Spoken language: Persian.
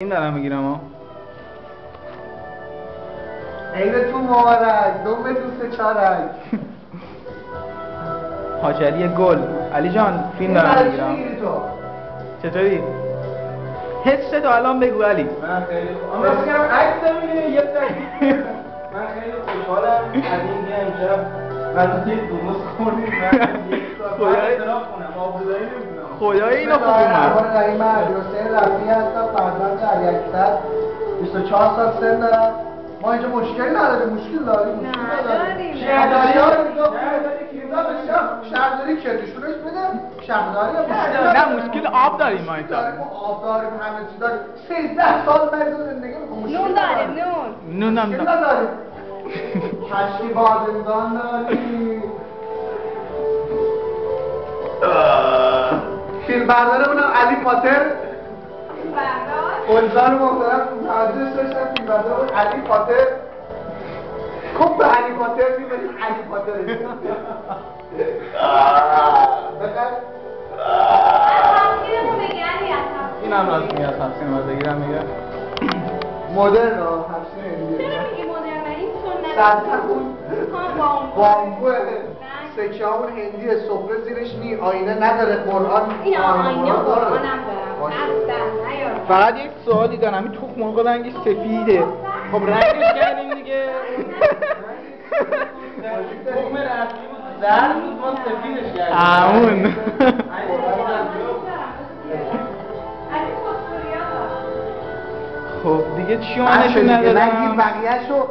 این دارم میگیرم ها عیدتون مبارک دوم دوست چارک حاج علی گل علی جان فیلم دارم میگیرم چطوری؟ حس تو الان بگو علی من خیلی عکس نمیگیرم یه دقیقه من خیلی خوشحالم از اینکه امشب من توی دوموس خوردیم خدای اینو خوب اومد من علیحسین رفیعی هستم فرزند علی اکبر 24 سال سن دارم ما اینجا مشکلی نداریم مشکل داریم شهرداری کردیشونش بدم شهرداری نه مشکل آب داریم ما اینجا آب داریم همه چی داریم 13 سال مریض زندگی نون داریم نون هم نداریم کشتی بادمدان داریم فیلم بردارمونم علی پاتر گلزار محترم توجه داشتم فیلم بردارمون علی پاتر خب به علی پاتر میبریم علی پاتر این هم راست میگه از تفسیر مردگیرم میگه مدرن ها تفسیر هندیه چرا میگی مدرن این سنت سرطمون بامبو سکه همون هندیه سفره زیرش نی آینه نداره قرآن این آینه قرآن هم دارم فقط یک سوالی دارم این تخم مرغ رنگش سفیده خب رنگش کردیم دیگه تخم رفتی بود زرد بود ما سفیدش کردیم همون خب دیگه چی نشون ندارم بقیه‌شو